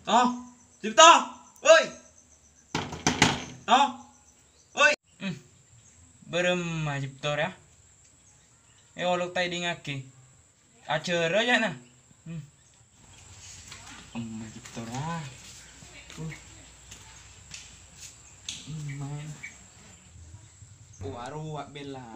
To, Cipto, oi, to, oi. Berem Cipto ya. Olok tay di ngaki. Acer aja nah. Cipto lah. Main. Waru wak bela.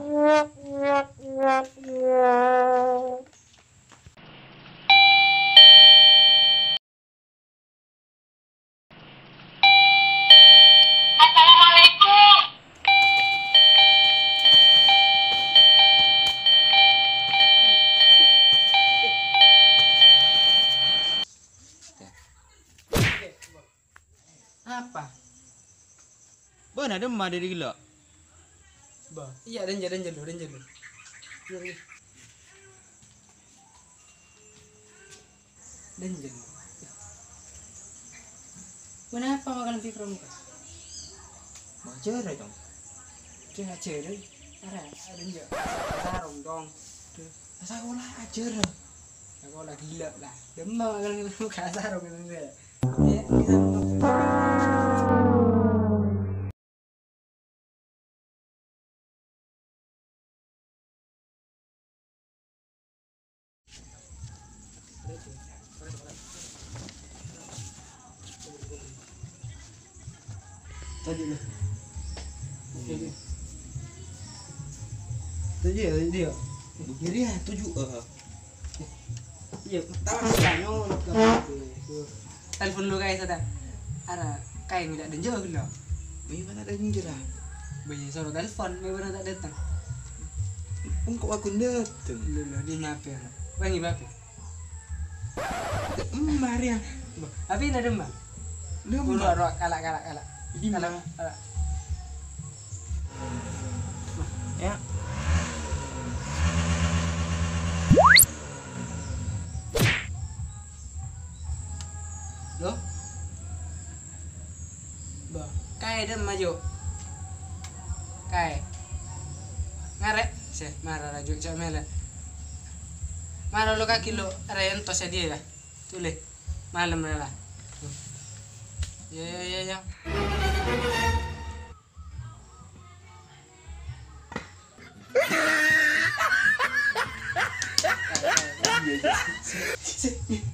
Apa? Benar ada mah dari gila. Ba, iya dan jalan. Dan jalan. Kenapa makan pikir muka? Baca dong. Dia ajar, ada aja. Sarung dong. Sekolah ajar. Sekolah gila lah. Demam makan muka sarung itu dia. Tadi dia. Jadi ya 7. Iya, tanya telepon lu kayak sada. Ada kayak tidak denjo gitu. Bagaimana ada njera? Banyak suruh telepon, memang tak datang. Kok aku dateng? Lu dia nyampe. Bangi bape. Mari ya. Tapi ada demam. Dulu kalak. Kalak. Ya. Lo? Ba, kayak dem maju. Kayak. Ngarek, sih marah laju cak mele. Marah lo kaki lo rento saya dia lah. Tulis malam lah. Ya.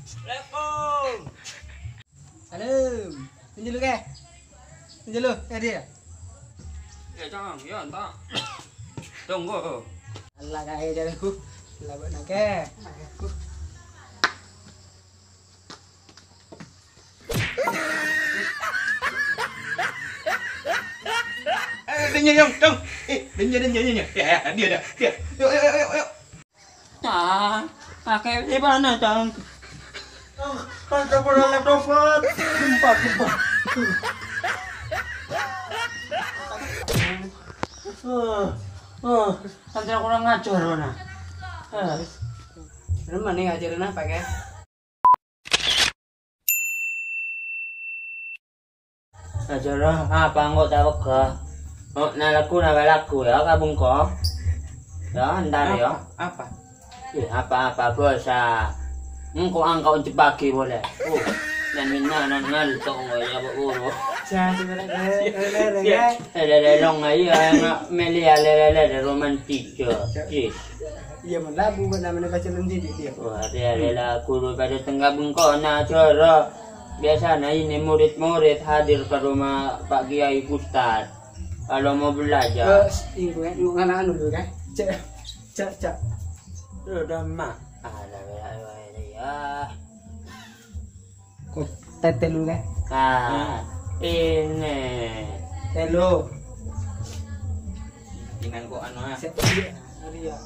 Assalamualaikum. Salam. Tunjuk ke? Dia. Ya jangan, ya entah. Tunggu. Allah kayak jalanku. Labak nak aku. Dong. Dennya. Ya, dia dah. Dia. Yuk. Pakai di mana dong? Ada bola laptop. Gempa. Nanti aku kurang ngajar mana? Mana nih ngajarin apa ke? Ngajar apa nggak tahu ke? Oh, nalaku ya kabung kok. Ya, ntar ya. Apa? Apa bosa. Engkau angkau cepaki boleh. Dan minna ngal tong ya bu. Jangan sebenarnya. Long aja melia lele romantis. Iya melabu mana baca nanti dia. Wah dia guru pada tengah bengkok nak cara. Biasanya ini murid-murid hadir ke rumah Pak Kiai Ustaz. Kalau mau belajar. Ibu anak dulu kan. Cak. Udah mak. Ada ya. Kok tete lu kan? Ini. Telo. Dengan kok anu ya. Dia.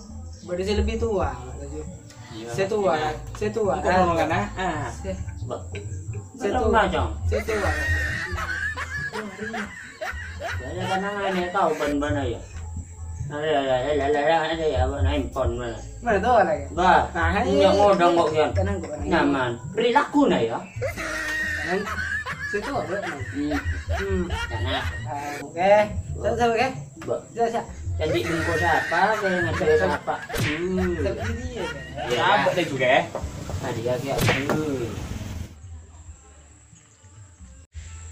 Berarti saya lebih tua. Saya tua. Kok kan Saya tua macam. Saya tua. Jadi kadang ini tahu ban-ban ya. Ada ya handphone mana. Mana tahu lagi? Bah, yang ngodong kok kan. Nyaman. Perilaku na ya. Saya tua berapa? Nah. Oke. Oke. Saya. Jadi bungkus siapa? Saya ngajar siapa? Tapi dia. Ya, apa deh juga ya? Tadi ya.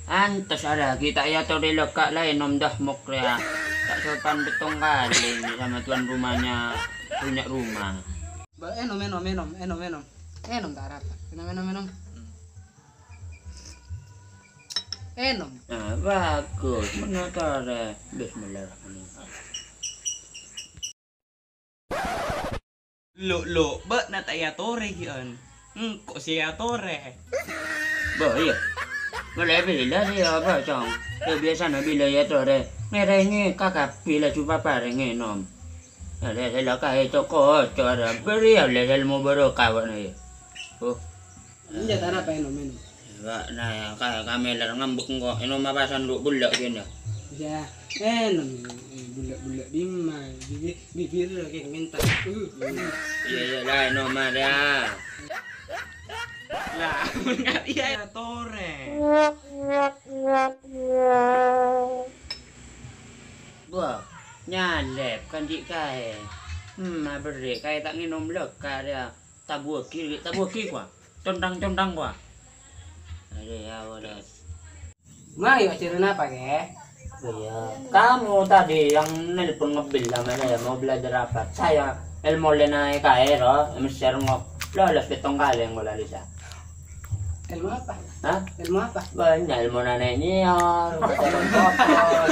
Antas ada kita ya tuh di lekak lain nom dah mokrea. Tak sopan betong kali ini sama tuan rumahnya punya rumah. Enom tak apa. Enom. Enom. Nah, bagus. Menonton deh. Bismillahirrahmanirrahim. Lo, ba na tayo tore yun. Kok siya tore? Bah, iya. Boleh bila dia apa cong? Biasa na bila ya tuh deh. Ngerenge kakak bila coba parenge nom. Ada kakak itu kok cara beri ada ilmu baru kawan ya. Oh. Iya tak apa enom. Enggak, nah kayak kami larang ngambek kok. Ini mapasan lu bulak gini. Ya, enom. Bulat di mana? Bibir lagi minta. Iya lah nom ada. Lah, nggak iya tore. Wah, nyalep kan di kai. Beri kai tak nginom leka dia. Tabuh kiri kuah. Condang kuah. Ada ya wadah. Mari acara apa ke? Iya. Kamu tadi yang nelpon ngebil sama saya mau belajar apa? Saya ilmu lena kairo, mesti ngok. Lolos betong kali yang bola Lisa. Ilmu apa? Hah? Ilmu apa? Banyak ilmu neneknya, ilmu kokos.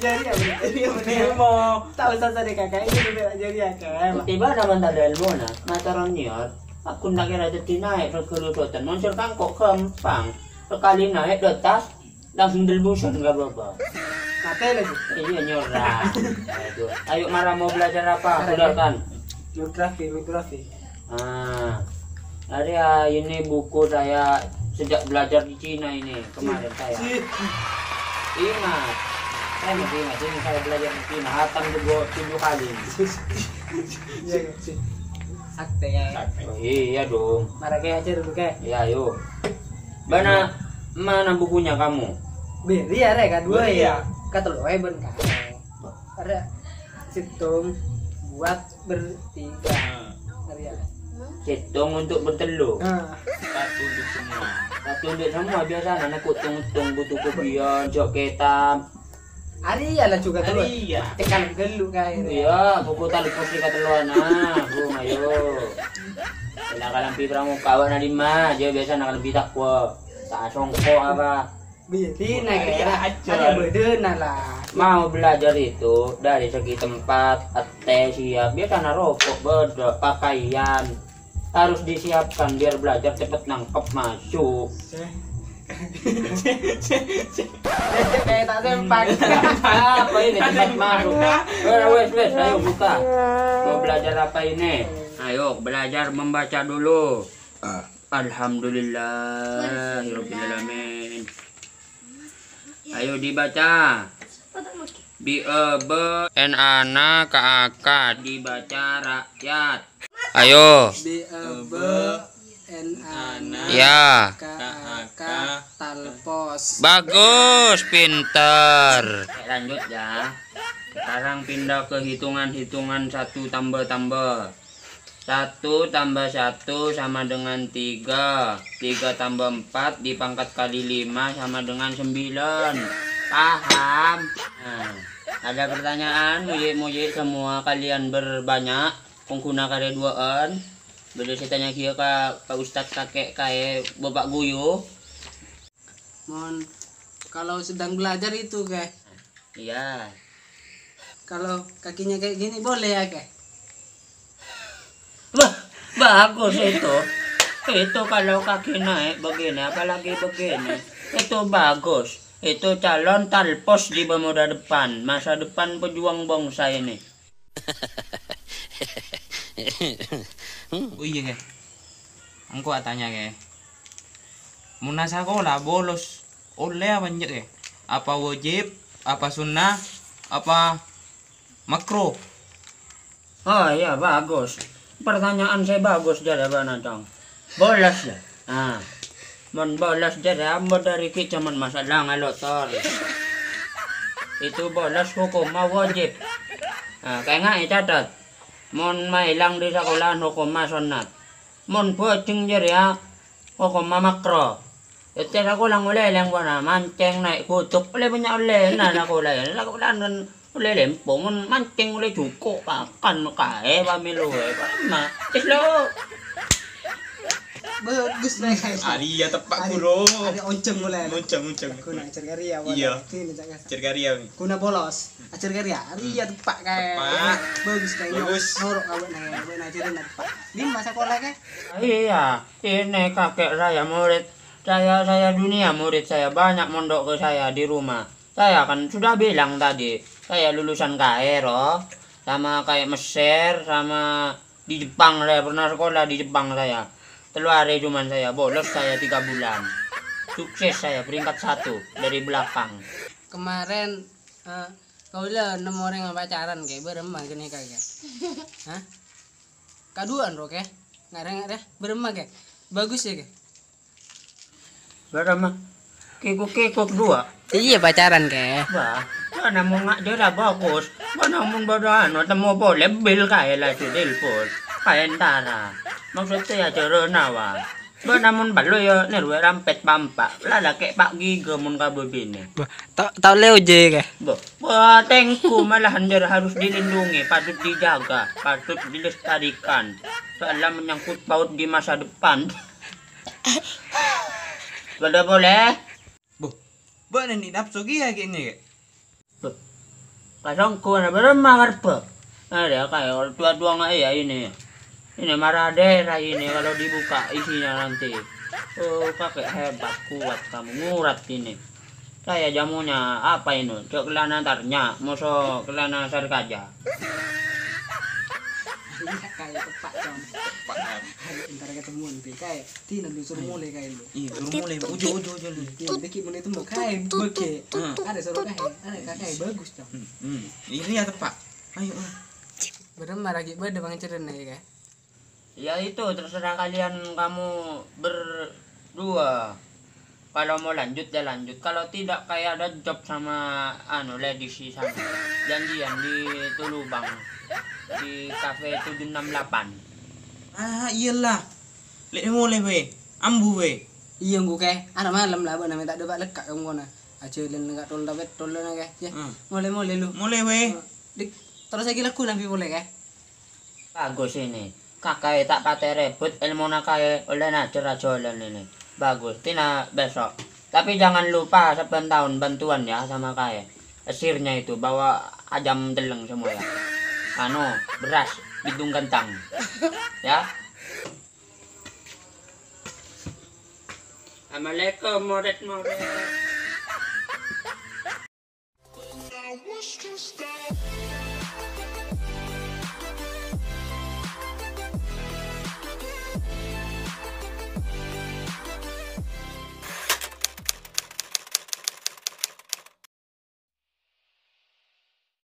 Jadi ilmu. Tahu saja deh kakak ini juga jadi kakak. Tiba naman ada ilmu na, mataron niyor. Aku nak kira jadi naik ke kerusutan, muncul kangkok kempang. Sekali naik di atas, langsung delbusan nggak apa-apa. Katanya lagi. Iya nyorah. Ayo marah mau belajar apa? Sudahkan. Geografi. Ada ini buku saya sejak belajar di Cina ini kemarin saya. Ingat, saya masih ingat ini saya belajar di Cina. Hatam 7 kali. Iya sih. Sakti ya. Iya dong. Mari kayak aja dulu kayak. Ya yuk. Mana bukunya kamu? Beri ya rek dua Beri ya. Kata lo ben kan. Ada situng buat bertiga. Hari ya. Hitung untuk bertelur. Satu untuk semua. Satu untuk semua biasa anak kutung-kutung butuh kopion, jok ketam. Hari ya lah juga tuh. Iya. Tekan gelu kayak. Iya, buku tali kursi kateluan bung ayo. Nakalampi pramu kawan na lima, dia biasa nakalampi takwa. Tak songko apa. Beri na Iya, kayak. ajar. Ada bedena lah. Mau belajar itu dari segi tempat, ate siap, biasa na rokok, beda, pakaian. Harus disiapkan biar belajar cepet nangkep masuk. Kayak tak sempat. Apa ini tempat masuk? Wes, ayo buka. Mau belajar apa ini? Ayo belajar membaca dulu. Alhamdulillahirobbilalamin. Ayo dibaca. N ana ka dibaca rakyat. Ayo. Ya. Talpos. Bagus, pinter. Lanjut ya. Sekarang pindah ke hitungan-hitungan 1 tambah. 1 tambah 1 sama dengan 3. 3 tambah 4 dipangkat kali 5 sama dengan 9. Paham? Nah, ada pertanyaan mujik semua kalian berbanyak pengguna karya duaan. Beda saya tanya kia ke ustadz kakek kayak bapak guyu. Mon, kalau sedang belajar itu kayak. Iya. Kalau kakinya kayak gini boleh ya kayak. Wah, bagus itu. Itu kalau kaki naik begini, apalagi begini. Itu bagus. Itu calon talpos di pemuda depan. Masa depan pejuang bangsa ini. Oh iya ke. Engkau tanya ke. Muna sekolah bolos oleh apa njek ke? Apa wajib? Apa sunnah? Apa makruh? Oh iya bagus. Pertanyaan saya bagus jadi apa Cong? Bolos lah. Nah, mon bolos jadi ambo dari cuman masalah ngalotor. Itu bolos hukum wajib. Nah, kayak nggak catat. Mon mailang di sekolah hukum sunat. Mon bojeng jadi hukum makro. Tes aku lang uli lang ko na mancing naik kutuk uli banyak uli na aku uli aku dan uli lempong mancing uli cukup pakan kae pamilu mah tes lo Bagus na guys. Aria tepak bro. Ada onceng mulai. Muncang. Kuna acer karya. Iya. Sini jangan. Cergaria. Kuna bolos. Acer karya. Ria tepak kayak. Tepak. Bagus kayak. Bagus. Norok awak nang awak ajarin tepak. Lima sekolah kayak. iya ini kakek saya murid saya dunia murid saya banyak mondok ke saya di rumah saya kan sudah bilang tadi saya lulusan Kairo sama kayak Mesir sama di Jepang saya pernah sekolah di Jepang saya keluar cuman saya bolos saya 3 bulan sukses saya peringkat 1 dari belakang Kemarin kau lihat 6 orang yang pacaran kayak beremang gini kayak. Hah? Kaduan roh kayak. Nggak ada beremang kayak. Bagus ya kayak. berapa kikuk 2 Iya pacaran kayak. bah mana mau ngajar bagus mana mau berano temu boleh bil kayak lah telepon kayak antara maksudnya cara nawa namun balo ya nerwe rampet pampak lala kayak pak giga mun kabel bini Tau leo je kayak. wah tengku malahan dia harus dilindungi patut dijaga patut dilestarikan soalnya menyangkut paut di masa depan Bada boleh Ba ni nafsu gia gini. kasongku na beremah karpa ada kayak tua nggak ya ini marah daerah ini kalau dibuka isinya nanti kakek hebat kuat kamu ngurat ini saya jamunya apa ini celana antarnya musuh celana sarkaja Kayak tepak dong. Ntar ketemuan deh kayak. Tina lu suruh mulai kayak lu. Iya, suruh mulai ujo. Tina dikit mulai temu kayak beke. Ada suruh kayak. Ada kayak bagus dong. Ini ya tepak. Ayo. Beremar lagi beda bang cerita nih kayak. ya itu terserah kalian kamu berdua kalau mau lanjut ya lanjut kalau tidak kayak ada job sama ladies di sana janjian di Tulubang di cafe 768 Iyalah. Lek mulai we. Ambu we. Iya gue kayak. Anak malam lah namanya tak ada lekak kamu kona. Acilin enggak tol dapat tol na kayak. Ya. Mulai lu. Mulai we. Terus lagi laku nanti boleh kayak. bagus ini kakak tak patah rebut ilmu nakai oleh najar aja ini bagus tina besok tapi jangan lupa 7 tahun bantuan ya sama kayak esirnya itu bawa ajam teleng semua ya beras bidung kentang ya Assalamualaikum murid-murid